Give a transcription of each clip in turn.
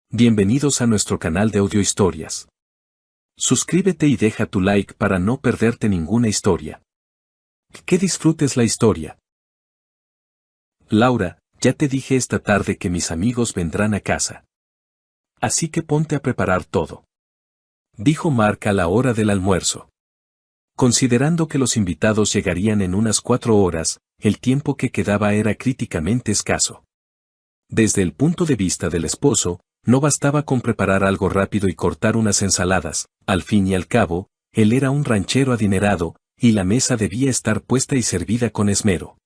Bienvenidos a nuestro canal de audiohistorias. Suscríbete y deja tu like para no perderte ninguna historia. Que disfrutes la historia. Laura, ya te dije esta tarde que mis amigos vendrán a casa. Así que ponte a preparar todo. Dijo Mark a la hora del almuerzo. Considerando que los invitados llegarían en unas 4 horas, el tiempo que quedaba era críticamente escaso. Desde el punto de vista del esposo, no bastaba con preparar algo rápido y cortar unas ensaladas, al fin y al cabo, él era un ranchero adinerado, y la mesa debía estar puesta y servida con esmero.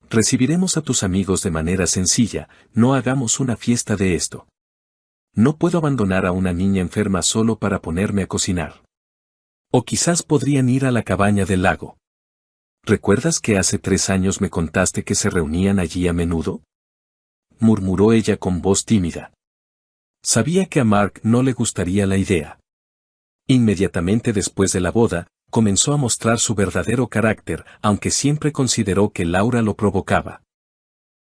Recibiremos a tus amigos de manera sencilla, no hagamos una fiesta de esto. No puedo abandonar a una niña enferma solo para ponerme a cocinar. O quizás podrían ir a la cabaña del lago. ¿Recuerdas que hace 3 años me contaste que se reunían allí a menudo? Murmuró ella con voz tímida. Sabía que a Mark no le gustaría la idea. Inmediatamente después de la boda, comenzó a mostrar su verdadero carácter, aunque siempre consideró que Laura lo provocaba.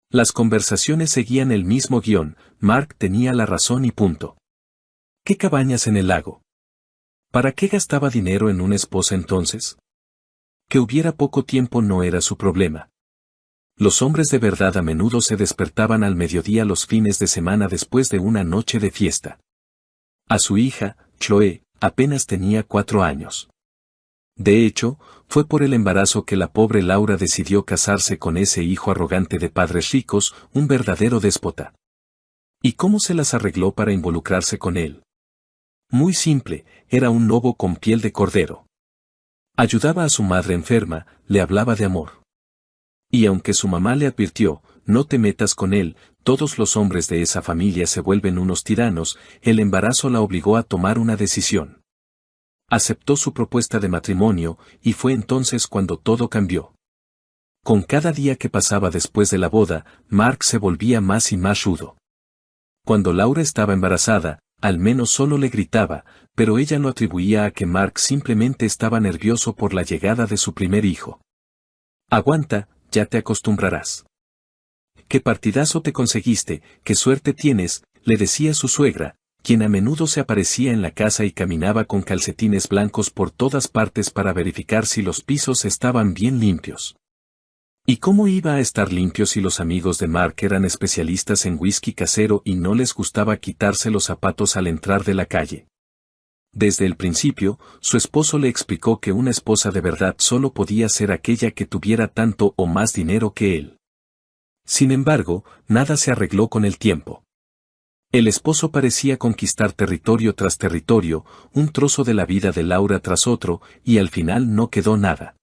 Las conversaciones seguían el mismo guión, Mark tenía la razón y punto. ¿Qué cabañas en el lago? ¿Para qué gastaba dinero en una esposa entonces? Que hubiera poco tiempo no era su problema. Los hombres de verdad a menudo se despertaban al mediodía los fines de semana después de una noche de fiesta. A su hija, Chloe, apenas tenía 4 años. De hecho, fue por el embarazo que la pobre Laura decidió casarse con ese hijo arrogante de padres ricos, un verdadero déspota. ¿Y cómo se las arregló para involucrarse con él? Muy simple, era un lobo con piel de cordero. Ayudaba a su madre enferma, le hablaba de amor. Y aunque su mamá le advirtió, no te metas con él, todos los hombres de esa familia se vuelven unos tiranos, el embarazo la obligó a tomar una decisión. Aceptó su propuesta de matrimonio, y fue entonces cuando todo cambió. Con cada día que pasaba después de la boda, Mark se volvía más y más rudo. Cuando Laura estaba embarazada, al menos solo le gritaba, pero ella lo atribuía a que Mark simplemente estaba nervioso por la llegada de su primer hijo. Aguanta, ya te acostumbrarás. ¡Qué partidazo te conseguiste, qué suerte tienes!, le decía su suegra, quien a menudo se aparecía en la casa y caminaba con calcetines blancos por todas partes para verificar si los pisos estaban bien limpios. ¿Y cómo iba a estar limpio si los amigos de Mark eran especialistas en whisky casero y no les gustaba quitarse los zapatos al entrar de la calle? Desde el principio, su esposo le explicó que una esposa de verdad solo podía ser aquella que tuviera tanto o más dinero que él. Sin embargo, nada se arregló con el tiempo. El esposo parecía conquistar territorio tras territorio, un trozo de la vida de Laura tras otro, y al final no quedó nada.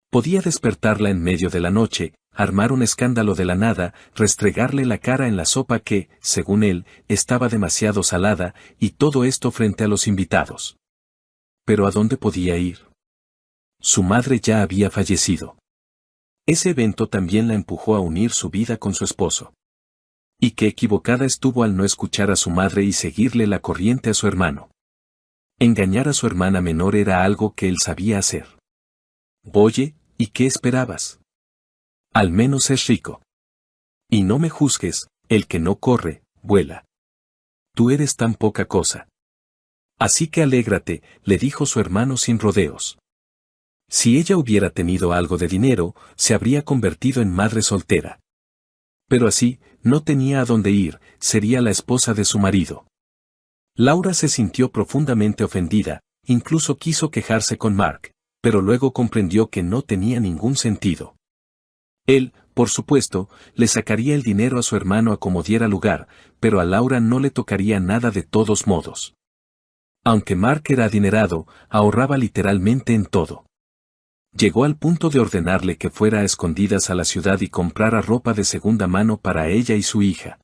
Podía despertarla en medio de la noche, armar un escándalo de la nada, restregarle la cara en la sopa que, según él, estaba demasiado salada, y todo esto frente a los invitados. ¿Pero a dónde podía ir? Su madre ya había fallecido. Ese evento también la empujó a unir su vida con su esposo. Y qué equivocada estuvo al no escuchar a su madre y seguirle la corriente a su hermano. Engañar a su hermana menor era algo que él sabía hacer. Oye, ¿y qué esperabas? Al menos es rico. Y no me juzgues, el que no corre, vuela. Tú eres tan poca cosa. Así que alégrate, le dijo su hermano sin rodeos. Si ella hubiera tenido algo de dinero, se habría convertido en madre soltera. Pero así, no tenía a dónde ir, sería la esposa de su marido. Laura se sintió profundamente ofendida, incluso quiso quejarse con Mark, pero luego comprendió que no tenía ningún sentido. Él, por supuesto, le sacaría el dinero a su hermano a como diera lugar, pero a Laura no le tocaría nada de todos modos. Aunque Mark era adinerado, ahorraba literalmente en todo. Llegó al punto de ordenarle que fuera a escondidas a la ciudad y comprara ropa de segunda mano para ella y su hija.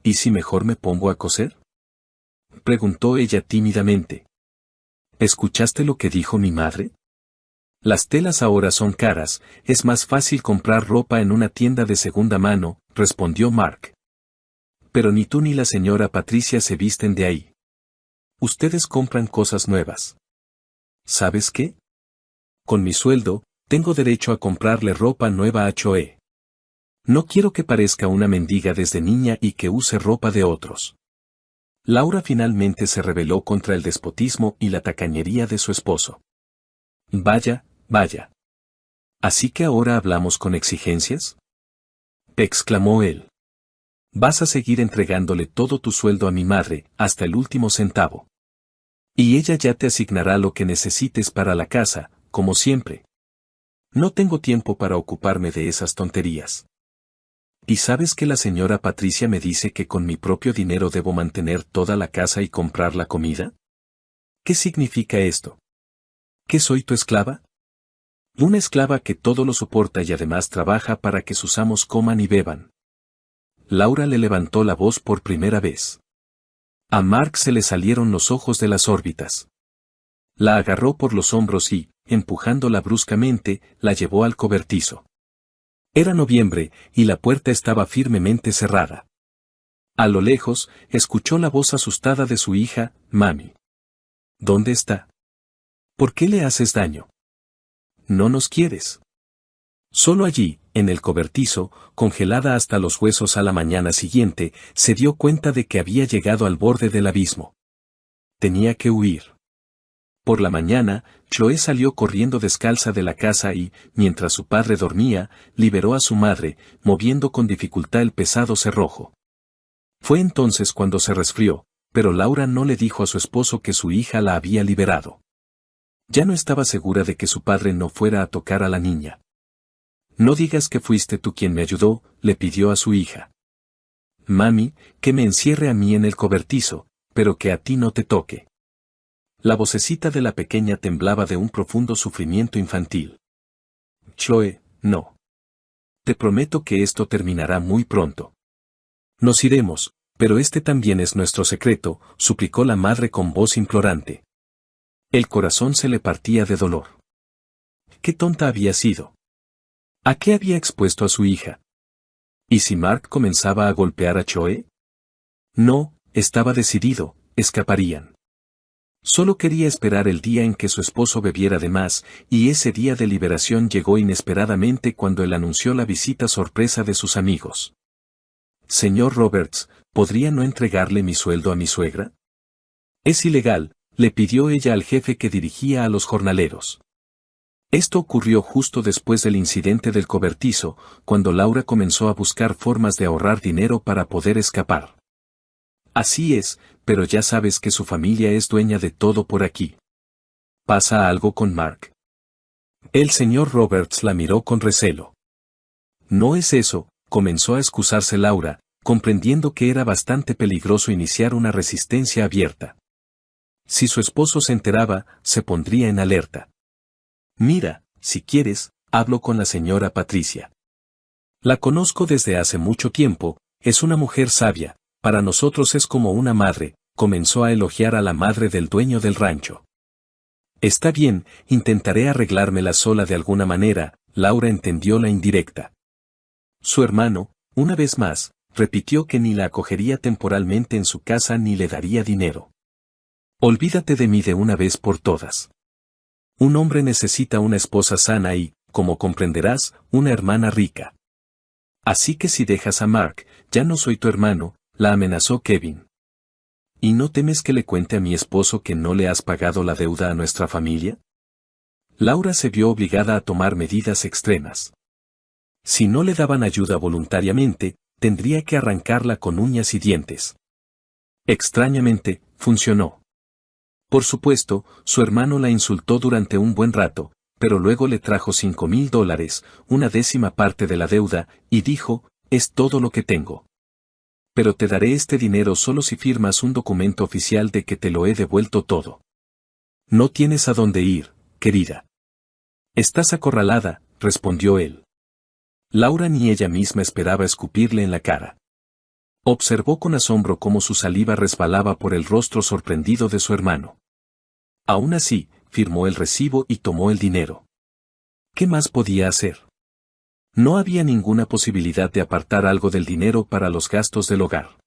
¿Y si mejor me pongo a coser?, preguntó ella tímidamente. ¿Escuchaste lo que dijo mi madre? Las telas ahora son caras, es más fácil comprar ropa en una tienda de segunda mano, respondió Mark. Pero ni tú ni la señora Patricia se visten de ahí. Ustedes compran cosas nuevas. ¿Sabes qué? Con mi sueldo, tengo derecho a comprarle ropa nueva a Chloe. No quiero que parezca una mendiga desde niña y que use ropa de otros. Laura finalmente se rebeló contra el despotismo y la tacañería de su esposo. Vaya, vaya. ¿Así que ahora hablamos con exigencias? Exclamó él. Vas a seguir entregándole todo tu sueldo a mi madre, hasta el último centavo. Y ella ya te asignará lo que necesites para la casa, como siempre. No tengo tiempo para ocuparme de esas tonterías. ¿Y sabes que la señora Patricia me dice que con mi propio dinero debo mantener toda la casa y comprar la comida? ¿Qué significa esto? ¿Que soy tu esclava? Una esclava que todo lo soporta y además trabaja para que sus amos coman y beban. Laura le levantó la voz por primera vez. A Mark se le salieron los ojos de las órbitas. La agarró por los hombros y, empujándola bruscamente, la llevó al cobertizo. Era noviembre, y la puerta estaba firmemente cerrada. A lo lejos, escuchó la voz asustada de su hija, Mami. ¿Dónde está? ¿Por qué le haces daño? ¿No nos quieres? Solo allí, en el cobertizo, congelada hasta los huesos a la mañana siguiente, se dio cuenta de que había llegado al borde del abismo. Tenía que huir. Por la mañana, Chloe salió corriendo descalza de la casa y, mientras su padre dormía, liberó a su madre, moviendo con dificultad el pesado cerrojo. Fue entonces cuando se resfrió, pero Laura no le dijo a su esposo que su hija la había liberado. Ya no estaba segura de que su padre no fuera a tocar a la niña. No digas que fuiste tú quien me ayudó, le pidió a su hija. Mami, que me encierre a mí en el cobertizo, pero que a ti no te toque. La vocecita de la pequeña temblaba de un profundo sufrimiento infantil. Chloe, no. Te prometo que esto terminará muy pronto. Nos iremos, pero este también es nuestro secreto, suplicó la madre con voz implorante. El corazón se le partía de dolor. ¿Qué tonta había sido? ¿A qué había expuesto a su hija? ¿Y si Mark comenzaba a golpear a Chloe? No, estaba decidido, escaparían. Solo quería esperar el día en que su esposo bebiera de más, y ese día de liberación llegó inesperadamente cuando él anunció la visita sorpresa de sus amigos. Señor Roberts, ¿podría no entregarle mi sueldo a mi suegra? Es ilegal, le pidió ella al jefe que dirigía a los jornaleros. Esto ocurrió justo después del incidente del cobertizo, cuando Laura comenzó a buscar formas de ahorrar dinero para poder escapar. Así es, pero ya sabes que su familia es dueña de todo por aquí. ¿Pasa algo con Mark? El señor Roberts la miró con recelo. No es eso, comenzó a excusarse Laura, comprendiendo que era bastante peligroso iniciar una resistencia abierta. Si su esposo se enteraba, se pondría en alerta. Mira, si quieres, hablo con la señora Patricia. La conozco desde hace mucho tiempo, es una mujer sabia, para nosotros es como una madre, comenzó a elogiar a la madre del dueño del rancho. Está bien, intentaré arreglármela sola de alguna manera, Laura entendió la indirecta. Su hermano, una vez más, repitió que ni la acogería temporalmente en su casa ni le daría dinero. Olvídate de mí de una vez por todas. Un hombre necesita una esposa sana y, como comprenderás, una hermana rica. Así que si dejas a Mark, ya no soy tu hermano, la amenazó Kevin. ¿Y no temes que le cuente a mi esposo que no le has pagado la deuda a nuestra familia? Laura se vio obligada a tomar medidas extremas. Si no le daban ayuda voluntariamente, tendría que arrancarla con uñas y dientes. Extrañamente, funcionó. Por supuesto, su hermano la insultó durante un buen rato, pero luego le trajo $5,000, una décima parte de la deuda, y dijo, es todo lo que tengo. Pero te daré este dinero solo si firmas un documento oficial de que te lo he devuelto todo. No tienes a dónde ir, querida. Estás acorralada, respondió él. Laura ni ella misma esperaba escupirle en la cara. Observó con asombro cómo su saliva resbalaba por el rostro sorprendido de su hermano. Aún así, firmó el recibo y tomó el dinero. ¿Qué más podía hacer? No había ninguna posibilidad de apartar algo del dinero para los gastos del hogar.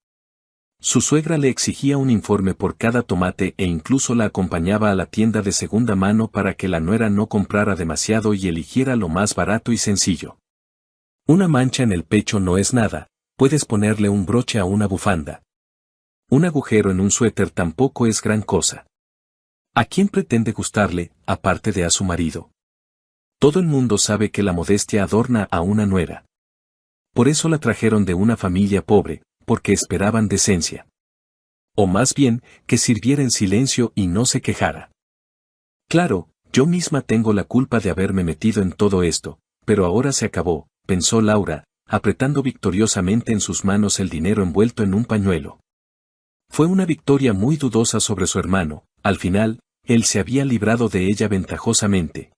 Su suegra le exigía un informe por cada tomate e incluso la acompañaba a la tienda de segunda mano para que la nuera no comprara demasiado y eligiera lo más barato y sencillo. Una mancha en el pecho no es nada, puedes ponerle un broche a una bufanda. Un agujero en un suéter tampoco es gran cosa. ¿A quién pretende gustarle, aparte de a su marido? Todo el mundo sabe que la modestia adorna a una nuera. Por eso la trajeron de una familia pobre, porque esperaban decencia. O más bien, que sirviera en silencio y no se quejara. Claro, yo misma tengo la culpa de haberme metido en todo esto, pero ahora se acabó, pensó Laura, apretando victoriosamente en sus manos el dinero envuelto en un pañuelo. Fue una victoria muy dudosa sobre su hermano, al final, él se había librado de ella ventajosamente.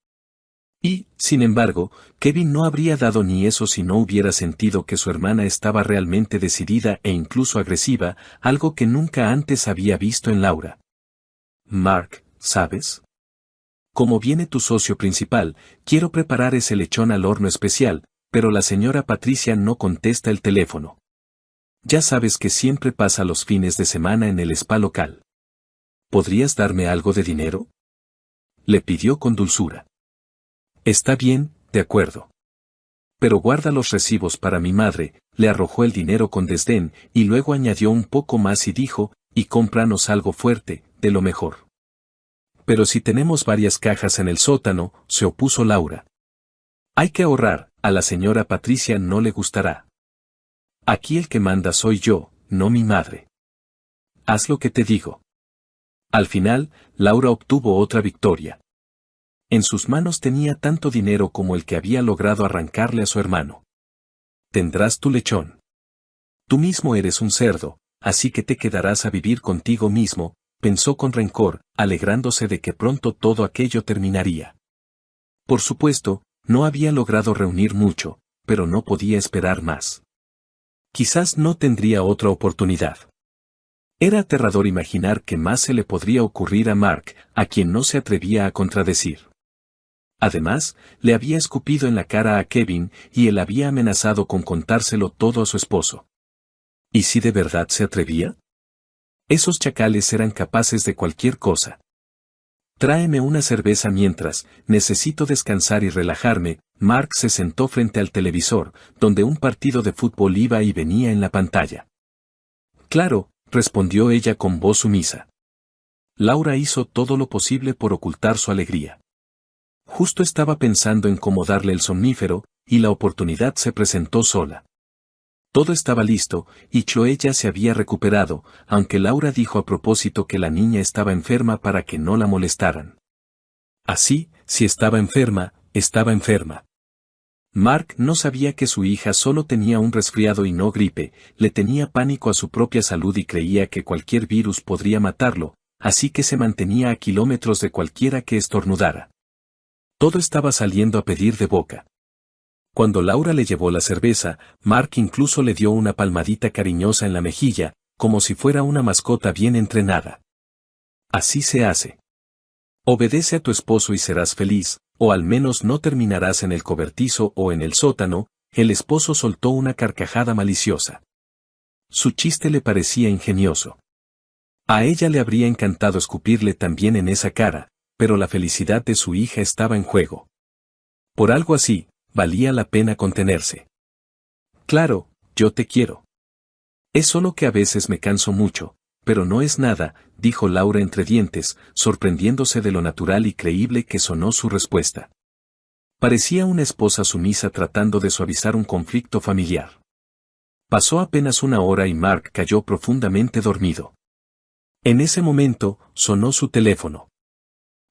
Y, sin embargo, Kevin no habría dado ni eso si no hubiera sentido que su hermana estaba realmente decidida e incluso agresiva, algo que nunca antes había visto en Laura. Mark, ¿sabes? Como viene tu socio principal, quiero preparar ese lechón al horno especial, pero la señora Patricia no contesta el teléfono. Ya sabes que siempre pasa los fines de semana en el spa local. ¿Podrías darme algo de dinero? Le pidió con dulzura. Está bien, de acuerdo. Pero guarda los recibos para mi madre, le arrojó el dinero con desdén, y luego añadió un poco más y dijo, y cómpranos algo fuerte, de lo mejor. Pero si tenemos varias cajas en el sótano, se opuso Laura. Hay que ahorrar, a la señora Patricia no le gustará. Aquí el que manda soy yo, no mi madre. Haz lo que te digo. Al final, Laura obtuvo otra victoria. En sus manos tenía tanto dinero como el que había logrado arrancarle a su hermano. Tendrás tu lechón. Tú mismo eres un cerdo, así que te quedarás a vivir contigo mismo, pensó con rencor, alegrándose de que pronto todo aquello terminaría. Por supuesto, no había logrado reunir mucho, pero no podía esperar más. Quizás no tendría otra oportunidad. Era aterrador imaginar qué más se le podría ocurrir a Mark, a quien no se atrevía a contradecir. Además, le había escupido en la cara a Kevin y él había amenazado con contárselo todo a su esposo. ¿Y si de verdad se atrevía? Esos chacales eran capaces de cualquier cosa. Tráeme una cerveza mientras, necesito descansar y relajarme. Mark se sentó frente al televisor, donde un partido de fútbol iba y venía en la pantalla. Claro, respondió ella con voz sumisa. Laura hizo todo lo posible por ocultar su alegría. Justo estaba pensando en cómo darle el somnífero, y la oportunidad se presentó sola. Todo estaba listo, y Chloe ya se había recuperado, aunque Laura dijo a propósito que la niña estaba enferma para que no la molestaran. Así, si estaba enferma, estaba enferma. Mark no sabía que su hija solo tenía un resfriado y no gripe, le tenía pánico a su propia salud y creía que cualquier virus podría matarlo, así que se mantenía a kilómetros de cualquiera que estornudara. Todo estaba saliendo a pedir de boca. Cuando Laura le llevó la cerveza, Mark incluso le dio una palmadita cariñosa en la mejilla, como si fuera una mascota bien entrenada. Así se hace. Obedece a tu esposo y serás feliz, o al menos no terminarás en el cobertizo o en el sótano. El esposo soltó una carcajada maliciosa. Su chiste le parecía ingenioso. A ella le habría encantado escupirle también en esa cara, pero la felicidad de su hija estaba en juego. Por algo así, valía la pena contenerse. Claro, yo te quiero. Es solo que a veces me canso mucho, pero no es nada, dijo Laura entre dientes, sorprendiéndose de lo natural y creíble que sonó su respuesta. Parecía una esposa sumisa tratando de suavizar un conflicto familiar. Pasó apenas una hora y Mark cayó profundamente dormido. En ese momento, sonó su teléfono.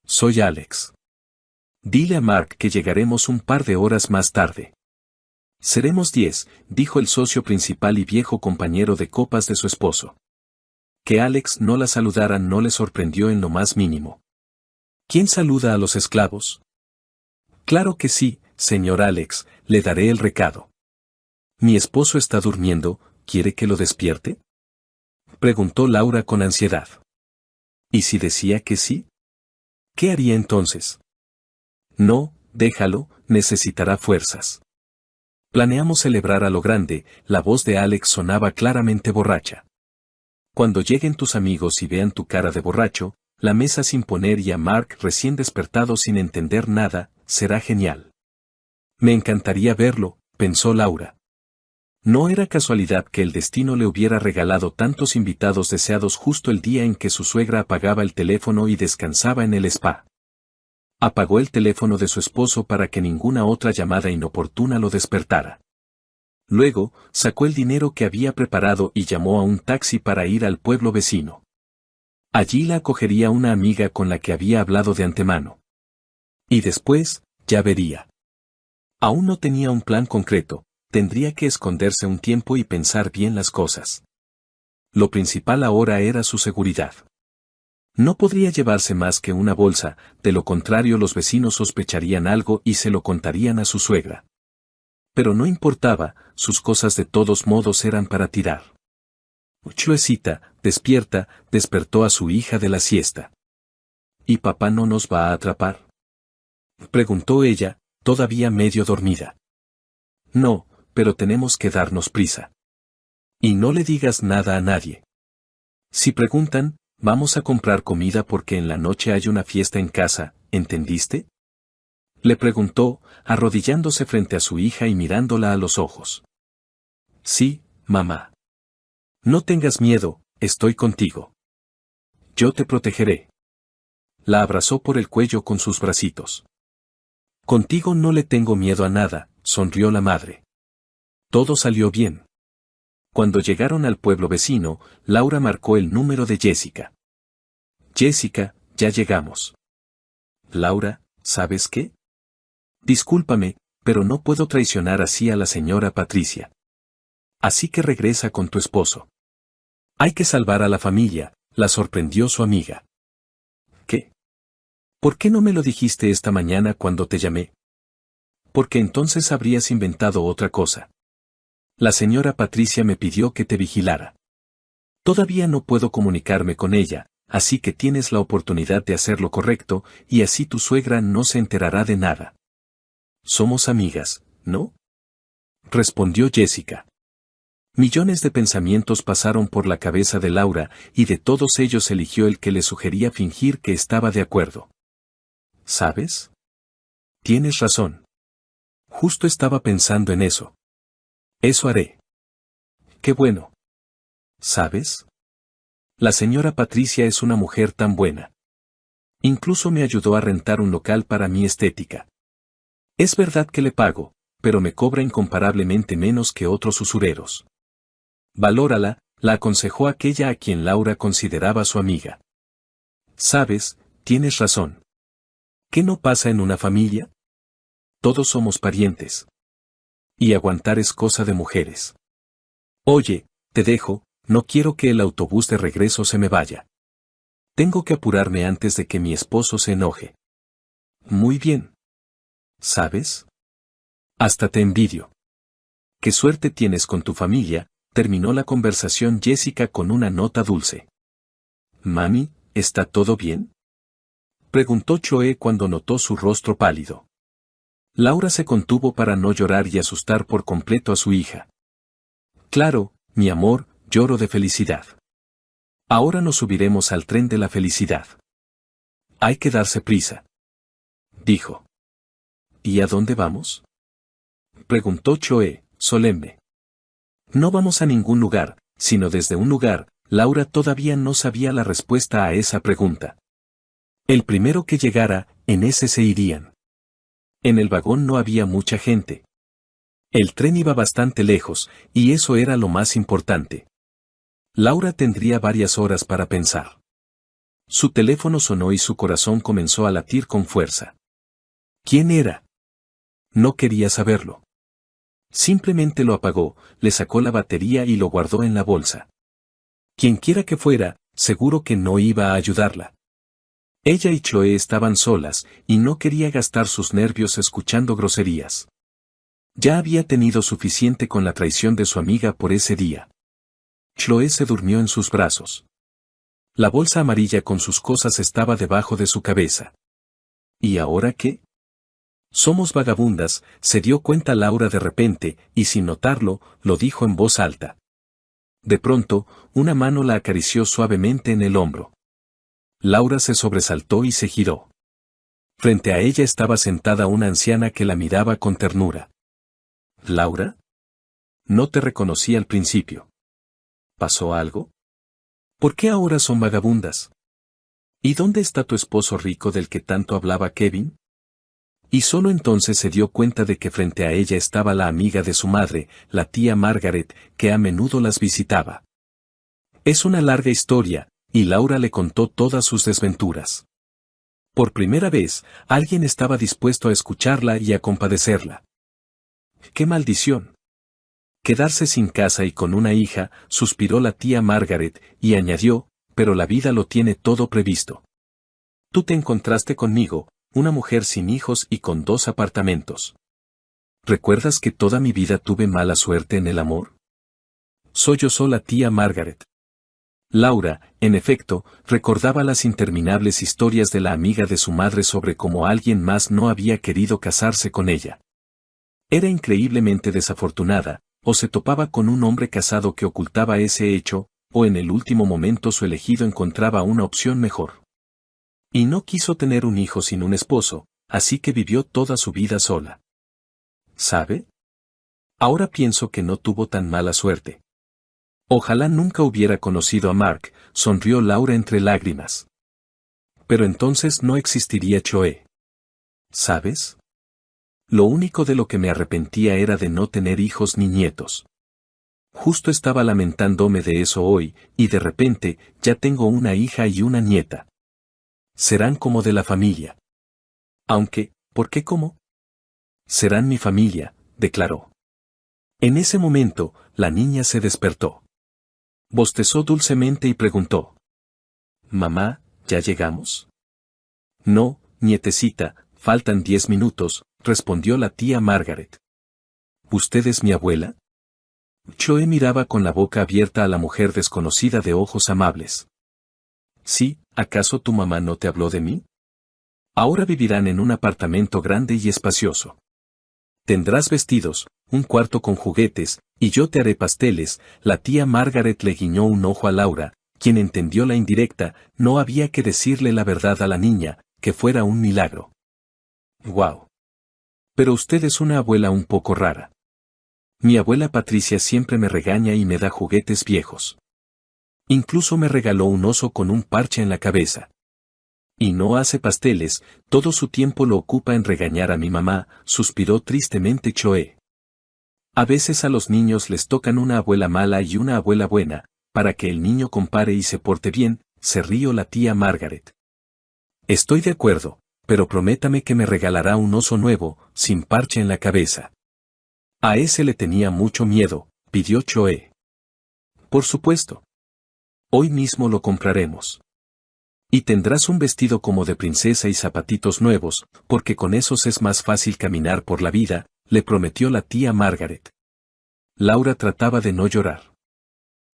Soy Alex. Dile a Mark que llegaremos un par de horas más tarde. Seremos 10, dijo el socio principal y viejo compañero de copas de su esposo. Que Alex no la saludara no le sorprendió en lo más mínimo. ¿Quién saluda a los esclavos? Claro que sí, señor Alex, le daré el recado. Mi esposo está durmiendo, ¿quiere que lo despierte? Preguntó Laura con ansiedad. ¿Y si decía que sí? ¿Qué haría entonces? No, déjalo, necesitará fuerzas. Planeamos celebrar a lo grande, la voz de Alex sonaba claramente borracha. Cuando lleguen tus amigos y vean tu cara de borracho, la mesa sin poner y a Mark recién despertado sin entender nada, será genial. Me encantaría verlo, pensó Laura. No era casualidad que el destino le hubiera regalado tantos invitados deseados justo el día en que su suegra apagaba el teléfono y descansaba en el spa. Apagó el teléfono de su esposo para que ninguna otra llamada inoportuna lo despertara. Luego, sacó el dinero que había preparado y llamó a un taxi para ir al pueblo vecino. Allí la acogería una amiga con la que había hablado de antemano. Y después, ya vería. Aún no tenía un plan concreto, tendría que esconderse un tiempo y pensar bien las cosas. Lo principal ahora era su seguridad. No podría llevarse más que una bolsa, de lo contrario los vecinos sospecharían algo y se lo contarían a su suegra. Pero no importaba, sus cosas de todos modos eran para tirar. Chloecita, despierta, despertó a su hija de la siesta. ¿Y papá no nos va a atrapar?, preguntó ella, todavía medio dormida. No, pero tenemos que darnos prisa. Y no le digas nada a nadie. Si preguntan, vamos a comprar comida porque en la noche hay una fiesta en casa, ¿entendiste?, le preguntó, arrodillándose frente a su hija y mirándola a los ojos. Sí, mamá. No tengas miedo, estoy contigo. Yo te protegeré. La abrazó por el cuello con sus bracitos. Contigo no le tengo miedo a nada, sonrió la madre. Todo salió bien. Cuando llegaron al pueblo vecino, Laura marcó el número de Jessica. Jessica, ya llegamos. Laura, ¿sabes qué? Discúlpame, pero no puedo traicionar así a la señora Patricia. Así que regresa con tu esposo. Hay que salvar a la familia, la sorprendió su amiga. ¿Qué? ¿Por qué no me lo dijiste esta mañana cuando te llamé? Porque entonces habrías inventado otra cosa. La señora Patricia me pidió que te vigilara. Todavía no puedo comunicarme con ella, así que tienes la oportunidad de hacer lo correcto, y así tu suegra no se enterará de nada. Somos amigas, ¿no?, respondió Jessica. Millones de pensamientos pasaron por la cabeza de Laura, y de todos ellos eligió el que le sugería fingir que estaba de acuerdo. ¿Sabes? Tienes razón. Justo estaba pensando en eso. Eso haré. Qué bueno. ¿Sabes? La señora Patricia es una mujer tan buena. Incluso me ayudó a rentar un local para mi estética. Es verdad que le pago, pero me cobra incomparablemente menos que otros usureros. Valórala, la aconsejó aquella a quien Laura consideraba su amiga. Sabes, tienes razón. ¿Qué no pasa en una familia? Todos somos parientes. Y aguantar es cosa de mujeres. Oye, te dejo, no quiero que el autobús de regreso se me vaya. Tengo que apurarme antes de que mi esposo se enoje. Muy bien. ¿Sabes? Hasta te envidio. Qué suerte tienes con tu familia, terminó la conversación Jessica con una nota dulce. Mami, ¿está todo bien?, preguntó Chloe cuando notó su rostro pálido. Laura se contuvo para no llorar y asustar por completo a su hija. Claro, mi amor, lloro de felicidad. Ahora nos subiremos al tren de la felicidad. Hay que darse prisa, dijo. ¿Y a dónde vamos?, preguntó Chloe, solemne. No vamos a ningún lugar, sino desde un lugar. Laura todavía no sabía la respuesta a esa pregunta. El primero que llegara, en ese se irían. En el vagón no había mucha gente. El tren iba bastante lejos, y eso era lo más importante. Laura tendría varias horas para pensar. Su teléfono sonó y su corazón comenzó a latir con fuerza. ¿Quién era? No quería saberlo. Simplemente lo apagó, le sacó la batería y lo guardó en la bolsa. Quienquiera que fuera, seguro que no iba a ayudarla. Ella y Chloe estaban solas, y no quería gastar sus nervios escuchando groserías. Ya había tenido suficiente con la traición de su amiga por ese día. Chloe se durmió en sus brazos. La bolsa amarilla con sus cosas estaba debajo de su cabeza. ¿Y ahora qué? Somos vagabundas, se dio cuenta Laura de repente, y sin notarlo, lo dijo en voz alta. De pronto, una mano la acarició suavemente en el hombro. Laura se sobresaltó y se giró. Frente a ella estaba sentada una anciana que la miraba con ternura. ¿Laura? No te reconocí al principio. ¿Pasó algo? ¿Por qué ahora son vagabundas? ¿Y dónde está tu esposo rico del que tanto hablaba Kevin? Y solo entonces se dio cuenta de que frente a ella estaba la amiga de su madre, la tía Margaret, que a menudo las visitaba. Es una larga historia, y Laura le contó todas sus desventuras. Por primera vez, alguien estaba dispuesto a escucharla y a compadecerla. ¡Qué maldición! Quedarse sin casa y con una hija, suspiró la tía Margaret, y añadió, pero la vida lo tiene todo previsto. Tú te encontraste conmigo, una mujer sin hijos y con 2 apartamentos. ¿Recuerdas que toda mi vida tuve mala suerte en el amor? Sollozó la tía Margaret. Laura, en efecto, recordaba las interminables historias de la amiga de su madre sobre cómo alguien más no había querido casarse con ella. Era increíblemente desafortunada, o se topaba con un hombre casado que ocultaba ese hecho, o en el último momento su elegido encontraba una opción mejor. Y no quiso tener un hijo sin un esposo, así que vivió toda su vida sola. ¿Sabe? Ahora pienso que no tuvo tan mala suerte. Ojalá nunca hubiera conocido a Mark, sonrió Laura entre lágrimas. Pero entonces no existiría Choe. ¿Sabes? Lo único de lo que me arrepentía era de no tener hijos ni nietos. Justo estaba lamentándome de eso hoy, y de repente, ya tengo una hija y una nieta. Serán como de la familia. Aunque, ¿por qué cómo? Serán mi familia, declaró. En ese momento, la niña se despertó. Bostezó dulcemente y preguntó. Mamá, ¿ya llegamos? No, nietecita, faltan 10 minutos, respondió la tía Margaret. ¿Usted es mi abuela? Choe miraba con la boca abierta a la mujer desconocida de ojos amables. Sí, ¿acaso tu mamá no te habló de mí? Ahora vivirán en un apartamento grande y espacioso. Tendrás vestidos, un cuarto con juguetes, y yo te haré pasteles. La tía Margaret le guiñó un ojo a Laura, quien entendió la indirecta. No había que decirle la verdad a la niña, que fuera un milagro. ¡Guau! Pero usted es una abuela un poco rara. Mi abuela Patricia siempre me regaña y me da juguetes viejos. Incluso me regaló un oso con un parche en la cabeza. Y no hace pasteles, todo su tiempo lo ocupa en regañar a mi mamá, suspiró tristemente Choe. A veces a los niños les tocan una abuela mala y una abuela buena, para que el niño compare y se porte bien, se rió la tía Margaret. Estoy de acuerdo, pero prométame que me regalará un oso nuevo, sin parche en la cabeza. A ese le tenía mucho miedo, pidió Choe. Por supuesto. Hoy mismo lo compraremos. Y tendrás un vestido como de princesa y zapatitos nuevos, porque con esos es más fácil caminar por la vida, le prometió la tía Margaret. Laura trataba de no llorar.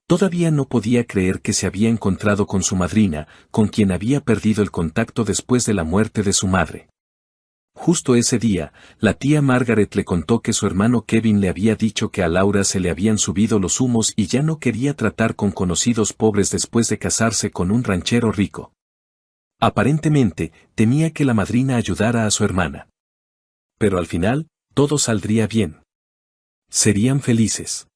Todavía no podía creer que se había encontrado con su madrina, con quien había perdido el contacto después de la muerte de su madre. Justo ese día, la tía Margaret le contó que su hermano Kevin le había dicho que a Laura se le habían subido los humos y ya no quería tratar con conocidos pobres después de casarse con un ranchero rico. Aparentemente, temía que la madrina ayudara a su hermana. Pero al final, todo saldría bien. Serían felices.